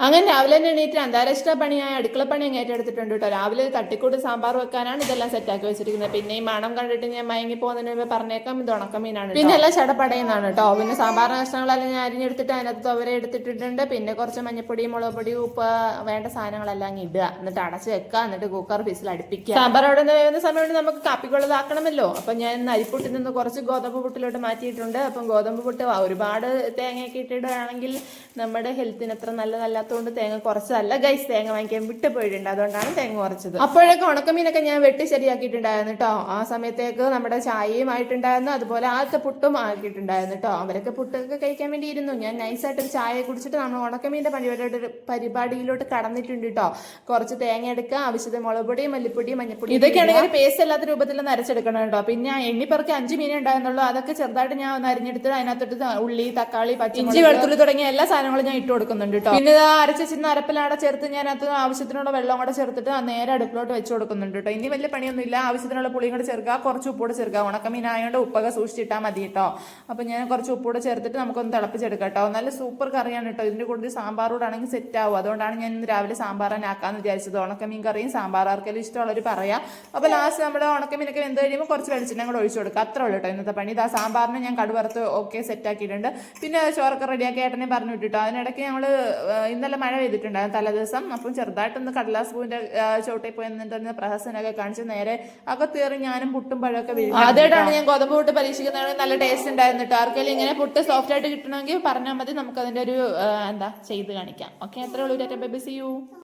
അങ്ങനെ രാവിലെ തന്നെ എണീറ്റ് അന്താരാഷ്ട്ര പണിയായ അടുക്കളപ്പണി അങ്ങ് ഏറ്റെടുത്തിട്ടുണ്ട് കേട്ടോ. രാവിലെ തട്ടിക്കൂട്ട് സാമ്പാർ വെക്കാനാണ് ഇതെല്ലാം സെറ്റാക്കി വെച്ചിരിക്കുന്നത്. പിന്നെ ഈ മണം കണ്ടിട്ട് ഞാൻ മയങ്ങി പോകുന്നതിന് മുമ്പ് പറഞ്ഞേക്കാം, ഇത് ഉണക്കമീനാണ്. പിന്നെ എല്ലാം ചടപ്പടയുന്നതാണ് കേട്ടോ. പിന്നെ സാമ്പാർ കഷ്ണങ്ങളെല്ലാം ഞാൻ അരിഞ്ഞെടുത്തിട്ട് അതിനകത്ത് തുവര എടുത്തിട്ടിട്ടുണ്ട്. പിന്നെ കുറച്ച് മഞ്ഞപ്പൊടി, മുളക് പൊടി, ഉപ്പ്, വേണ്ട സാധനങ്ങളെല്ലാം അങ്ങ് ഇടുക. എന്നിട്ട് അടച്ച് വെക്കുക. എന്നിട്ട് കുക്കർ വിസിൽ അടുപ്പിക്കുക. സാമ്പാർ അവിടെ നിന്ന് വേവുന്ന സമയത്ത് നമുക്ക് കാപ്പിക്കുള്ളതാക്കണമല്ലോ. അപ്പൊ ഞാൻ അരിപ്പുട്ടിൽ നിന്ന് കുറച്ച് ഗോതമ്പ് പുട്ടിലോട്ട് മാറ്റിയിട്ടുണ്ട്. അപ്പം ഗോതമ്പ് പുട്ട് ഒരുപാട് തേങ്ങയൊക്കെ ഇട്ടിടുകയാണെങ്കിൽ നമ്മുടെ ഹെൽത്തിന് അത്ര നല്ലതല്ലാത്തതുകൊണ്ട് തേങ്ങ കുറച്ചതല്ല ഗൈസ്, തേങ്ങ വാങ്ങിക്കാൻ വിട്ടുപോയിട്ടുണ്ട്. അതുകൊണ്ടാണ് തേങ്ങ കുറച്ചത്. അപ്പോഴേക്കും ഉണക്കമീനൊക്കെ ഞാൻ വെട്ടി ശരിയാക്കിയിട്ടുണ്ടായിരുന്നു കേട്ടോ. ആ സമയത്തേക്ക് നമ്മുടെ ചായയും ആയിട്ടുണ്ടായിരുന്നു, അതുപോലെ ആദ്യത്തെ പുട്ടും ആക്കിയിട്ടുണ്ടായിരുന്നു കേട്ടോ. അവരൊക്കെ പുട്ടൊക്കെ കഴിക്കാൻ വേണ്ടി ഇരുന്നു. ഞാൻ നൈസായിട്ടൊരു ചായ കുടിച്ചിട്ട് നമ്മൾ ഉണക്കമീൻ്റെ പരിപാടിയിലോട്ട് കടന്നിട്ടുണ്ട് കേട്ടോ. കുറച്ച് തേങ്ങ എടുക്കുക, ആവശ്യത്തിന് മുളക് പൊടി, മല്ലിപ്പൊടി, മഞ്ഞപ്പൊടി, ഇതൊക്കെയാണെങ്കിൽ ഒരു പേസ്റ്റ് അല്ലാത്ത രൂപത്തിൽ ഒന്ന് അരച്ചെടുക്കണം കേട്ടോ. പിന്നെ എണ്ണിപ്പറക്കി 5 മീനേ ഉണ്ടായിരുന്നുള്ളൂ. അതൊക്കെ ചെറുതായിട്ട് ഞാൻ ഒന്ന് അരിഞ്ഞെടുത്ത് അതിനകത്തോട്ട് ഉള്ളി, തക്കാളി, പച്ചമുളക്, വെളുത്തുള്ളി തുടങ്ങിയ എല്ലാ സാധനങ്ങളും ഞാൻ ഇട്ട് കൊടുക്കുന്നുണ്ട് കേട്ടോ. പിന്നെ അരച്ചിരുന്ന അരപ്പിലാടെ ചേർത്ത് ഞാൻ അത് ആവശ്യത്തിനുള്ള വെള്ളം കൂടെ ചേർത്തിട്ട് നേരെ അടുപ്പിലോട്ട് വെച്ച് കൊടുക്കുന്നുണ്ട് കേട്ടോ. ഇനി വലിയ പണിയൊന്നുമില്ല. ആവശ്യത്തിനുള്ള പുളിയും കൂടെ ചേർക്കുക, കുറച്ച് ഉപ്പൂടെ ചേർക്കുക. ഉണക്കമീനായതുകൊണ്ട് ഉപ്പൊക്കെ സൂക്ഷിച്ചിട്ടാൽ മതി കേട്ടോ. അപ്പൊ ഞാൻ കുറച്ച് ഉപ്പൂടെ ചേർത്തിട്ട് നമുക്കൊന്ന് തിളപ്പിച്ചെടുക്കാം കേട്ടോ. നല്ല സൂപ്പർ കറിയാണ് കേട്ടോ. ഇതിന്റെ കൂടുതൽ സാമ്പാറൂടാണെങ്കിൽ സെറ്റ് ആവും. അതുകൊണ്ടാണ് ഞാൻ ഇന്ന് രാവിലെ സാമ്പാറാനാക്കാന്ന് വിചാരിച്ചത്. ഉണക്കമീൻ കറിയും സാമ്പാർ ആർക്കെങ്കിലും ഇഷ്ടമുള്ളവർ പറയാം. അപ്പൊ ലാസ്റ്റ് നമ്മുടെ ഉണക്കമീനൊക്കെ വെന്ത് കഴിയുമ്പോൾ കുറച്ച് വെളിച്ചെണ്ണ കൂടെ ഒഴിച്ചു കൊടുക്കുക. അത്ര ഉള്ളൂ കേട്ടോ ഇന്നത്തെ പണി. ഇതാ സാമ്പാറിന് ഞാൻ കടുവറുത്ത് ഓക്കെ സെറ്റ് ആക്കിയിട്ടുണ്ട്. പിന്നെ ചോറൊക്കെ റെഡിയാക്കി ഏട്ടനെ പറഞ്ഞു വിട്ടിട്ടോ. അതിനിടയ്ക്ക് ഞങ്ങൾ ഇന്നലെ മഴ പെയ്തിട്ടുണ്ടായിരുന്നു തലേദിവസം. അപ്പം ചെറുതായിട്ടൊന്ന് കടലാസ് പൂവിന്റെ ചോട്ടിൽ പോയി നിന്നിട്ട് പ്രഹസനൊക്കെ കാണിച്ച് നേരെ അകത്തേറി ഞാനും പുട്ടും പഴമൊക്കെ വീഴും. ആദ്യമായിട്ടാണ് ഞാൻ ഗോതമ്പ് പുട്ട് പരീക്ഷിക്കുന്നത്. നല്ല ടേസ്റ്റ് ഉണ്ടായിരുന്നു കേട്ടോ. ആർക്കെങ്കിലും ഇങ്ങനെ പുട്ട് സോഫ്റ്റ് ആയിട്ട് കിട്ടണമെങ്കിൽ പറഞ്ഞാൽ മതി, നമുക്ക് അതിന്റെ ഒരു ചെയ്ത് കാണിക്കാം. ഓക്കെ, അത്രേ ഉള്ളൂ. Tata bye bye, see U.